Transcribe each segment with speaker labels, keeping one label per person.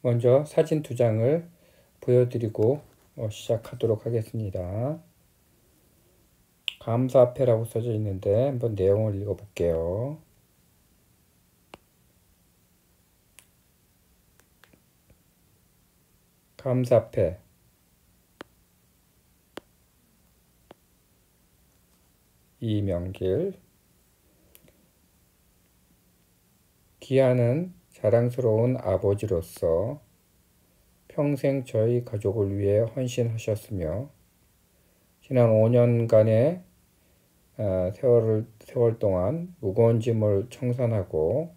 Speaker 1: 먼저 사진 두 장을 보여드리고 시작하도록 하겠습니다. 감사패라고 써져 있는데 한번 내용을 읽어볼게요. 감사패 이명길. 기아는 자랑스러운 아버지로서 평생 저희 가족을 위해 헌신하셨으며 지난 5년간의 세월 동안 무거운 짐을 청산하고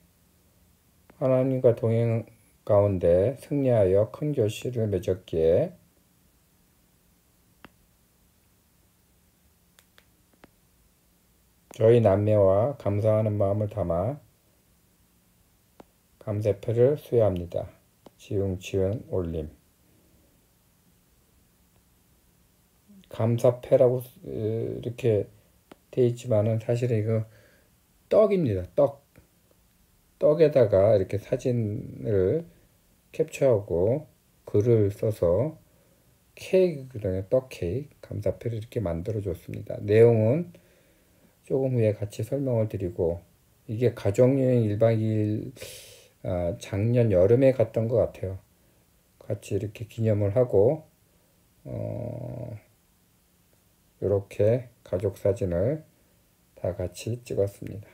Speaker 1: 하나님과 동행 가운데 승리하여 큰 결실을 맺었기에 저희 남매와 감사하는 마음을 담아 감사패를 수여합니다. 지읒 올림. 감사패라고 이렇게 돼 있지만은 사실은 이거 떡입니다. 떡에다가 이렇게 사진을 캡처하고 글을 써서 케이크거든요. 떡 케이크. 감사패를 이렇게 만들어 줬습니다. 내용은 조금 후에 같이 설명을 드리고, 이게 가족여행 1박 2일 작년 여름에 갔던 것 같아요. 같이 이렇게 기념을 하고 이렇게 가족 사진을 다 같이 찍었습니다.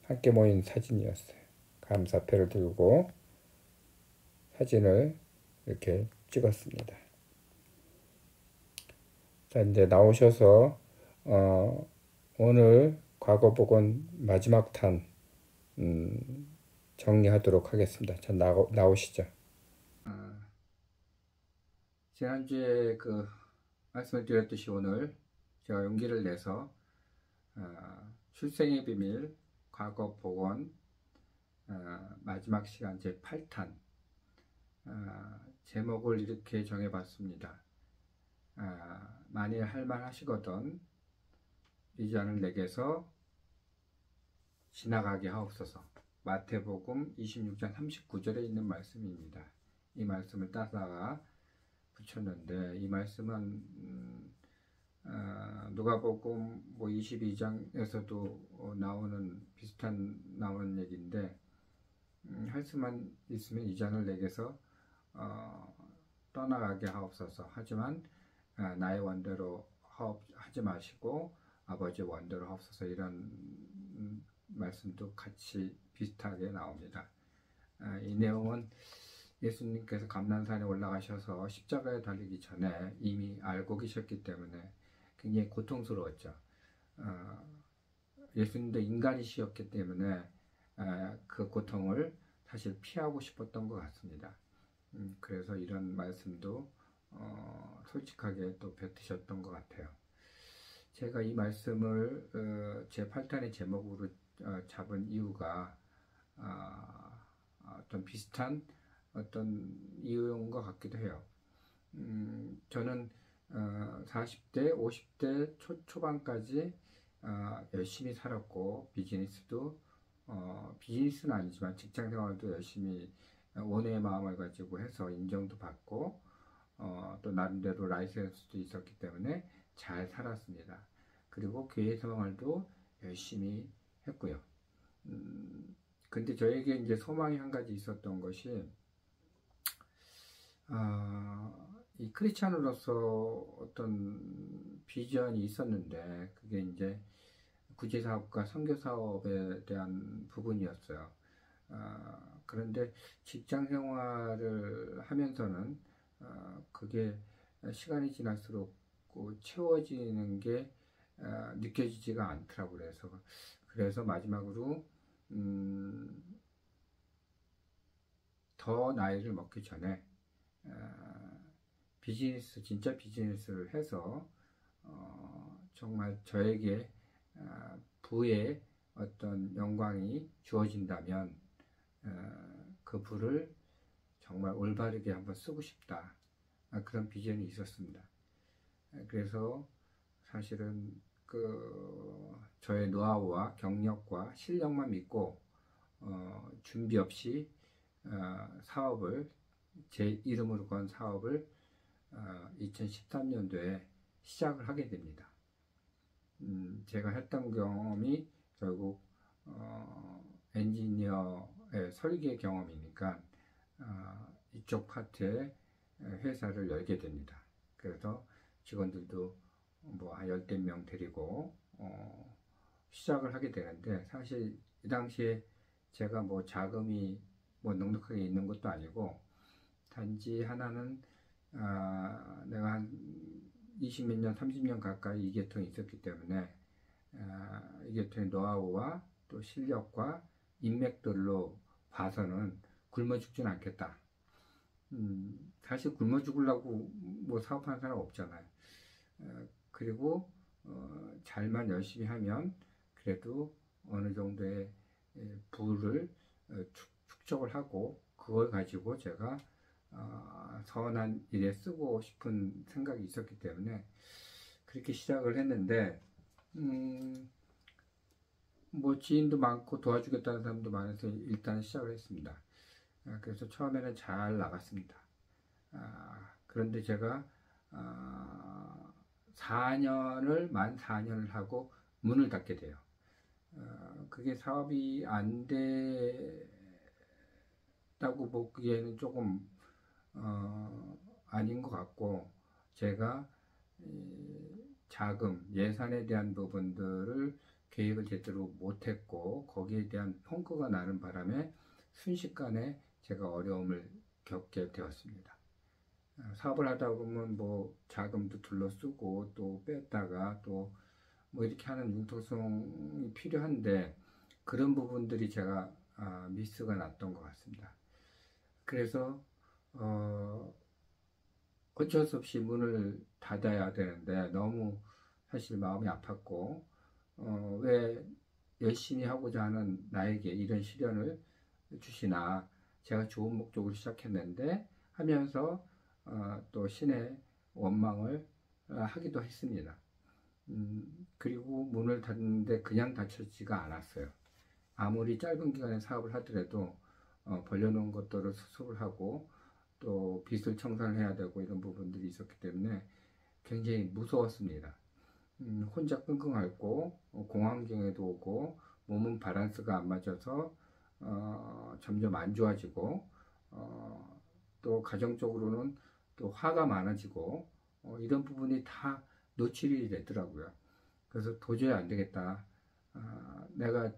Speaker 1: 함께 모인 사진이었어요. 감사패를 들고 사진을 이렇게 찍었습니다. 자, 이제 나오셔서 오늘 과거복원 마지막 탄 정리하도록 하겠습니다. 자, 나오시죠. 지난주에 말씀을 드렸듯이 오늘 제가 용기를 내서 출생의 비밀 과거복원 마지막 시간 제 8탄 제목을 이렇게 정해봤습니다. 만일 할만 하시거든 이 잔을 내게서 지나가게 하옵소서. 마태복음 26장 39절에 있는 말씀입니다. 이 말씀을 따다가 붙였는데, 이 말씀은 누가복음 22장에서도 나오는 얘기인데, 할 수만 있으면 이 잔을 내게서 떠나가게 하옵소서. 하지만 나의 원대로 하지 마시고 아버지의 원대로 하옵소서. 이런 말씀도 같이 비슷하게 나옵니다. 이 내용은 예수님께서 감난산에 올라가셔서 십자가에 달리기 전에 이미 알고 계셨기 때문에 굉장히 고통스러웠죠. 예수님도 인간이시였기 때문에 그 고통을 사실 피하고 싶었던 것 같습니다. 그래서 이런 말씀도 솔직하게 또 뱉으셨던 것 같아요. 제가 이 말씀을 제 8탄의 제목으로 잡은 이유가 어떤 비슷한 어떤 이유인 것 같기도 해요. 저는 40대, 50대 초반까지 열심히 살았고, 비즈니스는 아니지만 직장 생활도 열심히 원의 마음을 가지고 해서 인정도 받고 또 나름대로 라이센스도 있었기 때문에 잘 살았습니다. 그리고 교회 생활도 열심히 했고요. 근데 저에게 이제 소망이 한 가지 있었던 것이 이 크리스찬으로서 어떤 비전이 있었는데, 그게 이제 구제사업과 선교사업에 대한 부분이었어요. 그런데 직장 생활을 하면서는 그게 시간이 지날수록 채워지는 게 느껴지지가 않더라고요. 그래서 마지막으로 더 나이를 먹기 전에 진짜 비즈니스를 해서 정말 저에게 부의 어떤 영광이 주어진다면 그 부를 정말 올바르게 한번 쓰고 싶다. 그런 비전이 있었습니다. 그래서 사실은 저의 노하우와 경력과 실력만 믿고 준비 없이 사업을 제 이름으로 건 사업을 2013년도에 시작을 하게 됩니다. 제가 했던 경험이 결국 엔지니어의 설계 경험이니까 이쪽 파트에 회사를 열게 됩니다. 그래서 직원들도 뭐 한 열댓 명 데리고 시작을 하게 되는데, 사실 이 당시에 제가 뭐 자금이 뭐 넉넉하게 있는 것도 아니고, 단지 하나는 내가 한 20몇 년, 30년 가까이 이 계통에 있었기 때문에 이 계통의 노하우와 또 실력과 인맥들로 봐서는 굶어 죽진 않겠다. 사실 굶어 죽으려고 뭐 사업하는 사람 없잖아요. 그리고 잘만 열심히 하면 그래도 어느 정도의 부를 축적을 하고, 그걸 가지고 제가 선한 일에 쓰고 싶은 생각이 있었기 때문에 그렇게 시작을 했는데, 뭐 지인도 많고 도와주겠다는 사람도 많아서 일단 시작을 했습니다. 그래서 처음에는 잘 나갔습니다. 그런데 제가 4년을 만 4년을 하고 문을 닫게 돼요. 그게 사업이 안 됐다고 보기에는 조금 아닌 것 같고, 제가 자금, 예산에 대한 부분들을 계획을 제대로 못했고, 거기에 대한 펑크가 나는 바람에 순식간에 제가 어려움을 겪게 되었습니다. 사업을 하다 보면 뭐 자금도 둘러쓰고 또 뺐다가 또 뭐 이렇게 하는 융통성이 필요한데, 그런 부분들이 제가 미스가 났던 것 같습니다. 그래서 어쩔 수 없이 문을 닫아야 되는데 너무 사실 마음이 아팠고, 왜 열심히 하고자 하는 나에게 이런 시련을 주시나, 제가 좋은 목적으로 시작했는데 하면서 또 신의 원망을 하기도 했습니다. 그리고 문을 닫는데 그냥 닫혀지가 않았어요. 아무리 짧은 기간에 사업을 하더라도 벌려놓은 것들을 수습을 하고 또 빚을 청산해야 되고 이런 부분들이 있었기 때문에 굉장히 무서웠습니다. 혼자 끙끙 앓고 공황장애도 오고 몸은 밸런스가 안 맞아서 점점 안 좋아지고, 또 가정적으로는 또 화가 많아지고, 이런 부분이 다 노출이 되더라고요. 그래서 도저히 안 되겠다. 내가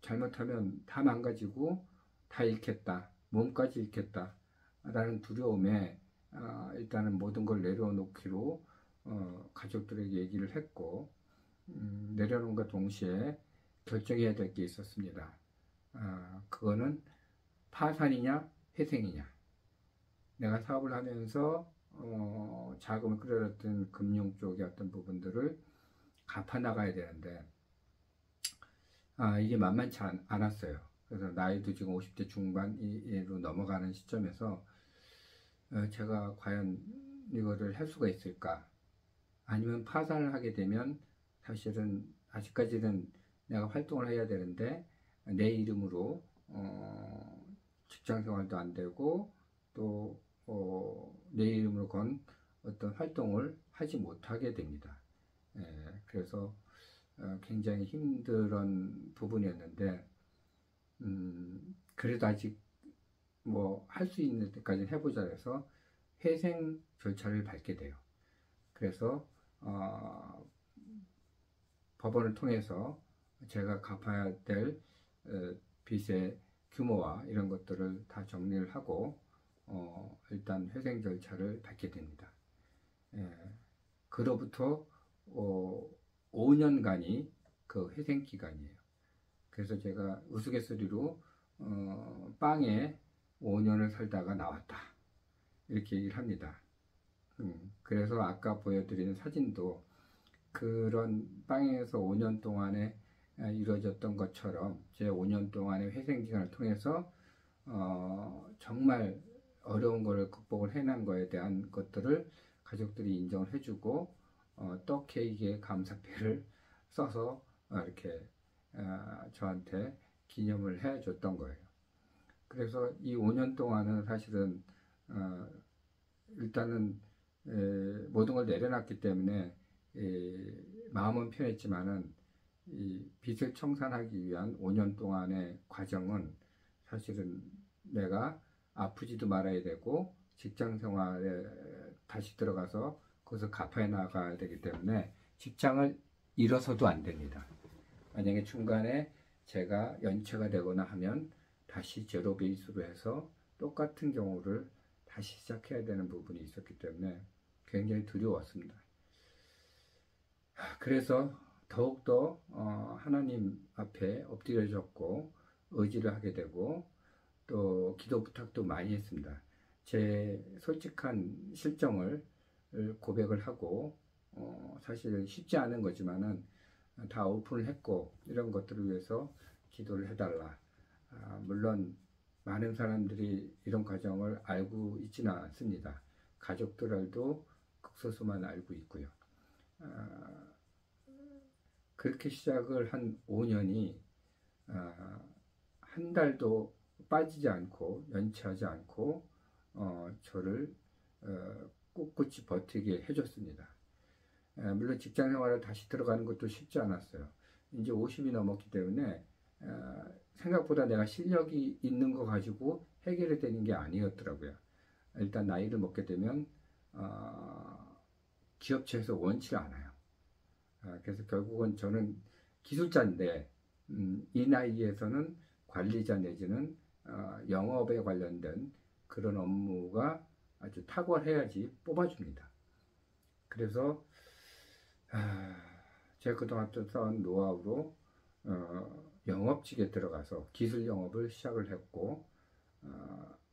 Speaker 1: 잘못하면 다 망가지고 다 잃겠다. 몸까지 잃겠다. 라는 두려움에 일단은 모든 걸 내려놓기로 가족들에게 얘기를 했고, 내려놓은과 동시에 결정해야 될 게 있었습니다. 그거는 파산이냐 회생이냐. 내가 사업을 하면서 자금을 끌어들였던 금융 쪽의 어떤 부분들을 갚아 나가야 되는데 이게 만만치 않았어요. 그래서 나이도 지금 50대 중반으로 넘어가는 시점에서 제가 과연 이거를 할 수가 있을까? 아니면 파산을 하게 되면 사실은 아직까지는 내가 활동을 해야 되는데 내 이름으로 직장 생활도 안 되고 또 내 이름으로 건 어떤 활동을 하지 못하게 됩니다. 그래서 굉장히 힘든 부분이었는데, 그래도 아직 뭐 할 수 있는 데까지 해보자 해서 회생 절차를 밟게 돼요. 그래서 법원을 통해서 제가 갚아야 될 빚의 규모와 이런 것들을 다 정리를 하고 일단 회생 절차를 밟게 됩니다. 그로부터 5년간이 그 회생 기간이에요. 그래서 제가 우스갯소리로 빵에 5년을 살다가 나왔다, 이렇게 얘기를 합니다. 그래서 아까 보여드리는 사진도 그런 빵에서 5년 동안에 이루어졌던 것처럼 제 5년 동안의 회생 기간을 통해서 정말 어려운 거를 극복을 해낸 거에 대한 것들을 가족들이 인정을 해주고 떡 케이크에 감사패를 써서 이렇게 저한테 기념을 해줬던 거예요. 그래서 이 5년 동안은 사실은 일단은 모든 걸 내려놨기 때문에 마음은 편했지만은 이 빚을 청산하기 위한 5년 동안의 과정은 사실은 내가 아프지도 말아야 되고 직장 생활에 다시 들어가서 거기서 갚아 나가야 되기 때문에 직장을 잃어서도 안 됩니다. 만약에 중간에 제가 연체가 되거나 하면 다시 제로 베이스로 해서 똑같은 경우를 다시 시작해야 되는 부분이 있었기 때문에 굉장히 두려웠습니다. 그래서 더욱더 하나님 앞에 엎드려졌고 의지를 하게 되고 또 기도 부탁도 많이 했습니다. 제 솔직한 실정을 고백을 하고 사실 쉽지 않은 거지만은 다 오픈을 했고 이런 것들을 위해서 기도를 해달라. 물론 많은 사람들이 이런 과정을 알고 있지는 않습니다. 가족들도 극소수만 알고 있고요. 그렇게 시작을 한 5년이 한 달도 빠지지 않고 연체하지 않고 저를 꿋꿋이 버티게 해줬습니다. 물론 직장 생활을 다시 들어가는 것도 쉽지 않았어요. 이제 50이 넘었기 때문에 생각보다 내가 실력이 있는 거 가지고 해결이 되는 게 아니었더라고요. 일단 나이를 먹게 되면 기업체에서 원치 않아요. 그래서 결국은 저는 기술자인데 이 나이에서는 관리자 내지는 영업에 관련된 그런 업무가 아주 탁월해야지 뽑아줍니다. 그래서 제가 그동안 쌓은 노하우로 영업직에 들어가서 기술 영업을 시작을 했고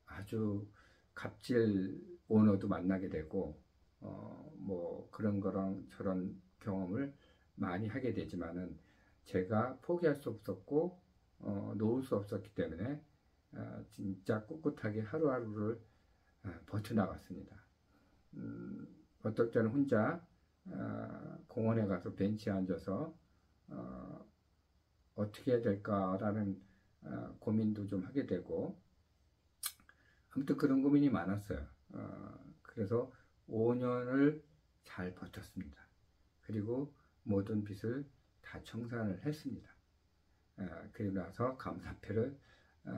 Speaker 1: 아주 갑질 오너도 만나게 되고 뭐 그런 거랑 저런 경험을 많이 하게 되지만은 제가 포기할 수 없었고 놓을 수 없었기 때문에 진짜 꿋꿋하게 하루하루를 버텨나갔습니다. 어떨 때는 혼자 공원에 가서 벤치에 앉아서 어떻게 해야 될까라는 고민도 좀 하게 되고 아무튼 그런 고민이 많았어요. 그래서 5년을 잘 버텼습니다. 그리고 모든 빚을 다 청산을 했습니다. 그리고 나서 감사패를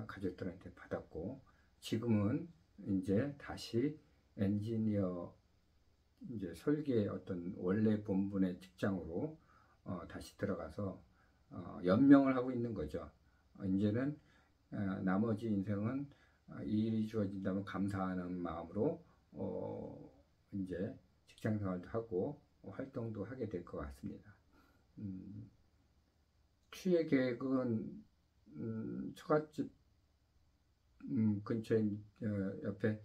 Speaker 1: 가족들한테 받았고 지금은 이제 다시 엔지니어 이제 설계 어떤 원래 본분의 직장으로 다시 들어가서 연명을 하고 있는 거죠. 이제는 나머지 인생은 이 일이 주어진다면 감사하는 마음으로 이제 직장 생활도 하고 활동도 하게 될 것 같습니다. 추의 계획은 처갓집 근처에 옆에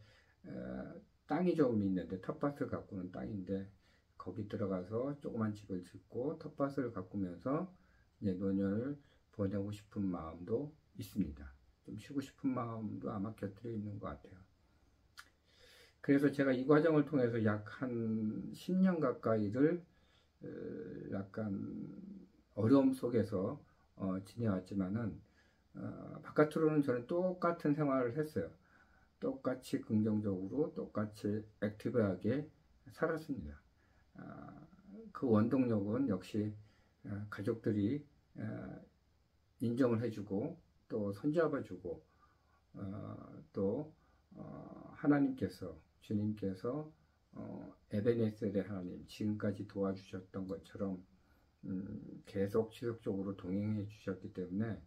Speaker 1: 땅이 좀 있는데 텃밭을 가꾸는 땅인데 거기 들어가서 조그만 집을 짓고 텃밭을 가꾸면서 이제 노년을 보내고 싶은 마음도 있습니다. 좀 쉬고 싶은 마음도 아마 곁들여 있는 것 같아요. 그래서 제가 이 과정을 통해서 약 한 10년 가까이를 약간 어려움 속에서 지내왔지만은 바깥으로는 저는 똑같은 생활을 했어요. 똑같이 긍정적으로 똑같이 액티브하게 살았습니다. 그 원동력은 역시 가족들이 인정을 해주고 또 손잡아주고 또 하나님께서 주님께서 에베네셀의 하나님 지금까지 도와주셨던 것처럼 계속 지속적으로 동행해 주셨기 때문에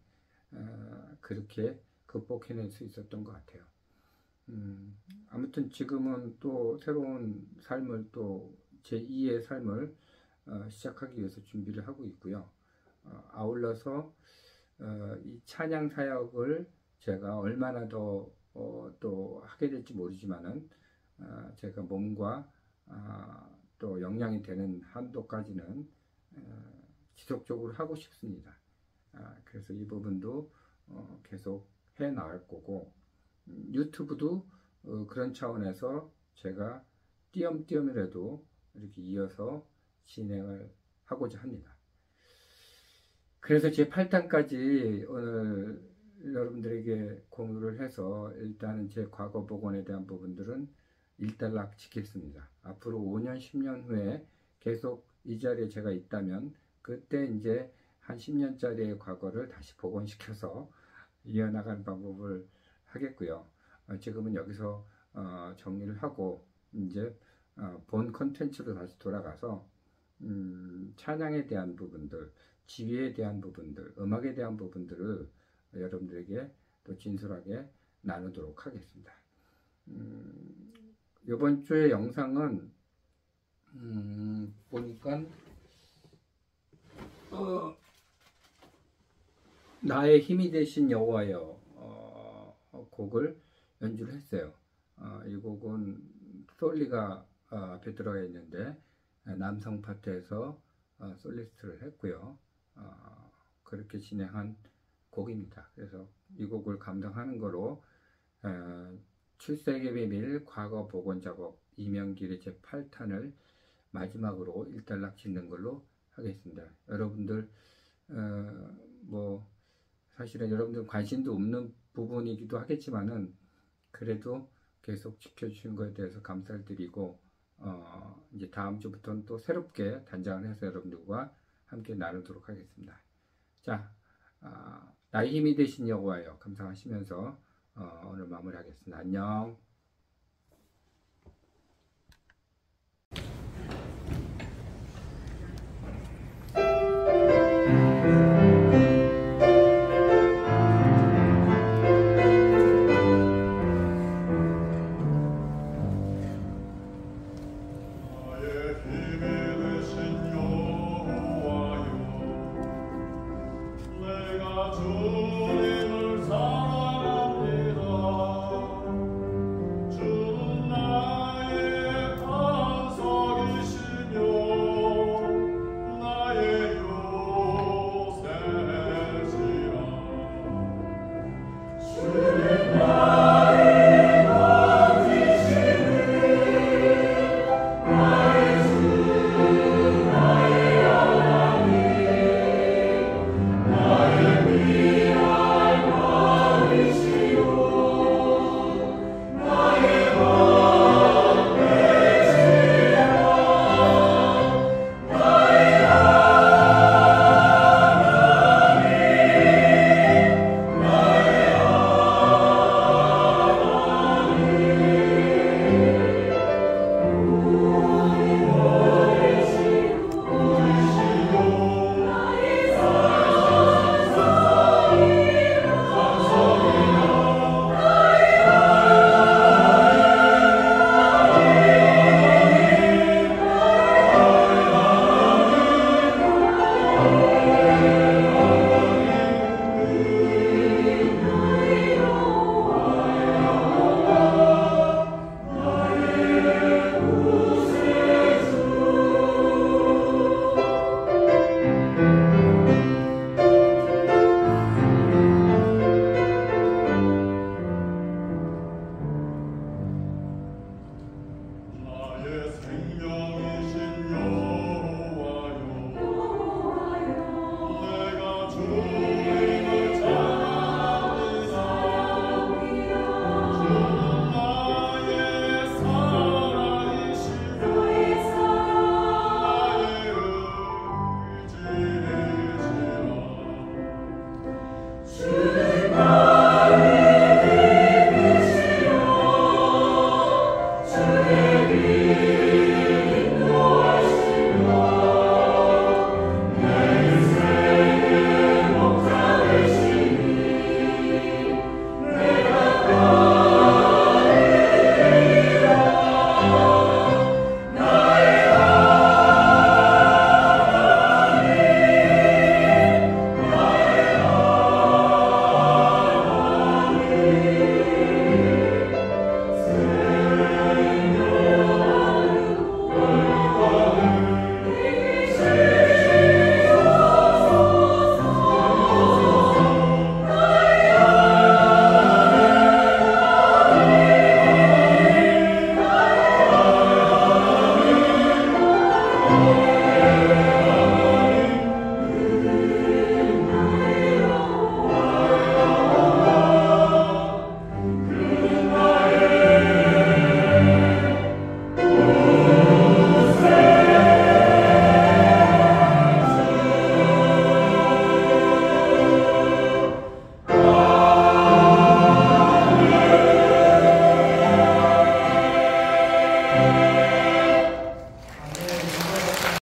Speaker 1: 그렇게 극복해낼 수 있었던 것 같아요. 아무튼 지금은 또 새로운 삶을 또 제2의 삶을 시작하기 위해서 준비를 하고 있고요. 아울러서 이 찬양 사역을 제가 얼마나 더 또 하게 될지 모르지만은 제가 몸과 또 역량이 되는 한도까지는 지속적으로 하고 싶습니다. 그래서 이 부분도 계속 해 나갈 거고 유튜브도 그런 차원에서 제가 띄엄띄엄이라도 이렇게 이어서 진행을 하고자 합니다. 그래서 제 8탄까지 오늘 여러분들에게 공유를 해서 일단은 제 과거 복원에 대한 부분들은 일단락 지켰습니다. 앞으로 5년, 10년 후에 계속 이 자리에 제가 있다면 그때 이제 한 10년짜리의 과거를 다시 복원시켜서 이어나가는 방법을 하겠고요. 지금은 여기서 정리를 하고 이제 본 컨텐츠로 다시 돌아가서 찬양에 대한 부분들, 지휘에 대한 부분들, 음악에 대한 부분들을 여러분들에게 또 진솔하게 나누도록 하겠습니다. 이번 주의 영상은 보니까 나의 힘이 되신 여호와여 곡을 연주를 했어요. 이 곡은 솔리가 앞에 들어가 있는데 남성 파트에서 솔리스트를 했고요. 그렇게 진행한 곡입니다. 그래서 이 곡을 감당하는 거로 출세의 비밀 과거 복원 작업 이명길의 제8탄을 마지막으로 일단락 짓는 걸로 하겠습니다. 여러분들 뭐 사실은 여러분들 관심도 없는 부분이기도 하겠지만은 그래도 계속 지켜주신 것에 대해서 감사를 드리고 이제 다음 주부터는 또 새롭게 단장을 해서 여러분들과 함께 나누도록 하겠습니다. 자, 나의 힘이 되신 여호와여 감상하시면서 오늘 마무리하겠습니다. 안녕.